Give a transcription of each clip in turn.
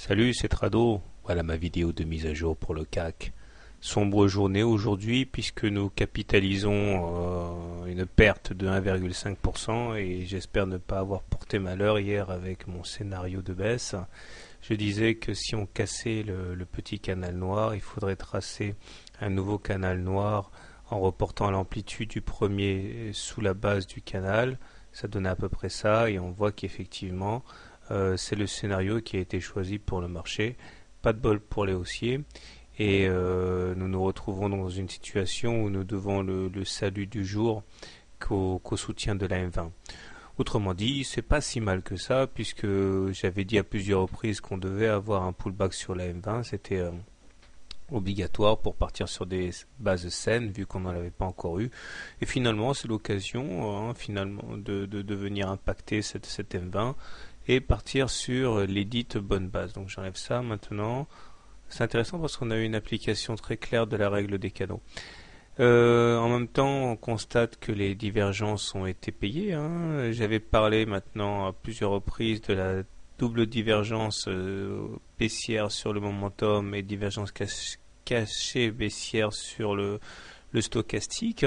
Salut, c'est Trado. Voilà ma vidéo de mise à jour pour le CAC. Sombre journée aujourd'hui puisque nous capitalisons une perte de 1,5% et j'espère ne pas avoir porté malheur hier avec mon scénario de baisse. Je disais que si on cassait le petit canal noir, il faudrait tracer un nouveau canal noir en reportant l'amplitude du premier sous la base du canal. Ça donnait à peu près ça et on voit qu'effectivement c'est le scénario qui a été choisi pour le marché. Pas de bol pour les haussiers et nous nous retrouvons dans une situation où nous devons le salut du jour qu'au soutien de la M20. Autrement dit, c'est pas si mal que ça puisque j'avais dit à plusieurs reprises qu'on devait avoir un pullback sur la M20. C'était obligatoire pour partir sur des bases saines vu qu'on n'en avait pas encore eu et finalement c'est l'occasion finalement de venir impacter cette M20 et partir sur les dites bonnes bases. Donc j'enlève ça maintenant. C'est intéressant parce qu'on a eu une application très claire de la règle des canaux. En même temps, on constate que les divergences ont été payées. J'avais parlé maintenant à plusieurs reprises de la double divergence baissière sur le momentum et divergence cachée baissière sur le stochastique.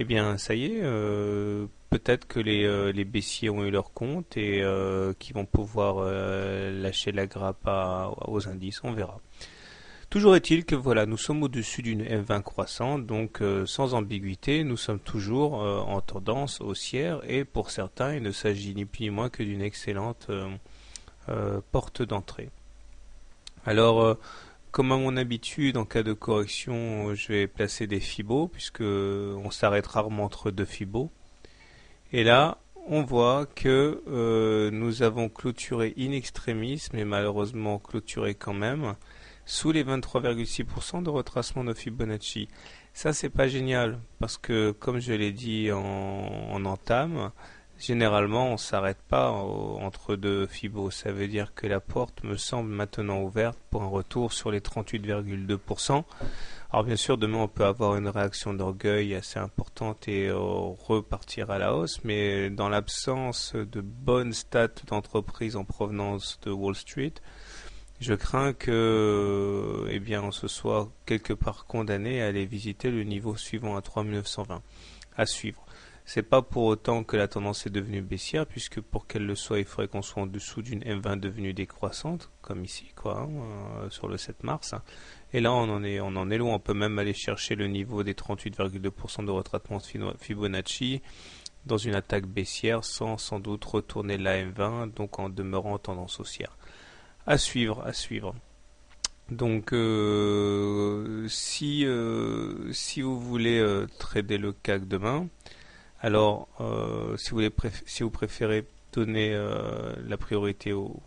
Eh bien, ça y est, peut-être que les baissiers ont eu leur compte et qu'ils vont pouvoir lâcher la grappe aux indices, on verra. Toujours est-il que voilà, nous sommes au-dessus d'une M20 croissante, donc sans ambiguïté, nous sommes toujours en tendance haussière et pour certains, il ne s'agit ni plus ni moins que d'une excellente porte d'entrée. Alors, comme à mon habitude, en cas de correction, je vais placer des Fibos, puisque on s'arrête rarement entre deux Fibos. Et là, on voit que nous avons clôturé in extremis, mais malheureusement clôturé quand même, sous les 23,6% de retracement de Fibonacci. Ça, c'est pas génial, parce que, comme je l'ai dit en entame, généralement, on s'arrête pas entre deux Fibos. Ça veut dire que la porte me semble maintenant ouverte pour un retour sur les 38,2%. Alors bien sûr, demain, on peut avoir une réaction d'orgueil assez importante et repartir à la hausse. Mais dans l'absence de bonnes stats d'entreprise en provenance de Wall Street, je crains que, on se soit quelque part condamné à aller visiter le niveau suivant à 3920. À suivre. C'est pas pour autant que la tendance est devenue baissière, puisque pour qu'elle le soit, il faudrait qu'on soit en dessous d'une M20 devenue décroissante, comme ici, sur le 7 mars. Et là, on en est loin. On peut même aller chercher le niveau des 38,2% de retraitement Fibonacci dans une attaque baissière, sans doute retourner la M20, donc en demeurant en tendance haussière. À suivre. Donc, si vous voulez trader le CAC demain, alors, si vous préférez donner la priorité au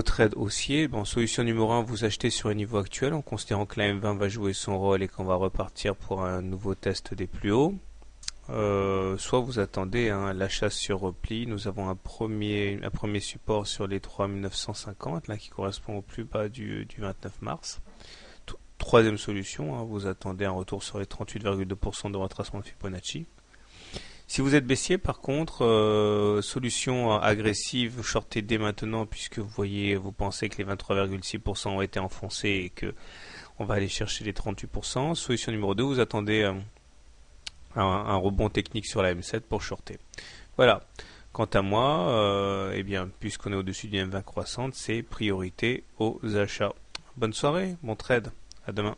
trade haussier, solution numéro 1, vous achetez sur un niveau actuel en considérant que la M20 va jouer son rôle et qu'on va repartir pour un nouveau test des plus hauts. Soit vous attendez l'achat sur repli. Nous avons un premier support sur les 3950 là, qui correspond au plus bas du 29 mars. Troisième solution, vous attendez un retour sur les 38,2% de retracement de Fibonacci. Si vous êtes baissier, par contre, solution agressive, vous shortez dès maintenant puisque vous pensez que les 23,6% ont été enfoncés et que on va aller chercher les 38%. Solution numéro 2, vous attendez un rebond technique sur la M7 pour shorter. Voilà. Quant à moi, puisqu'on est au-dessus d'une M20 croissante, c'est priorité aux achats. Bonne soirée, bon trade. À demain.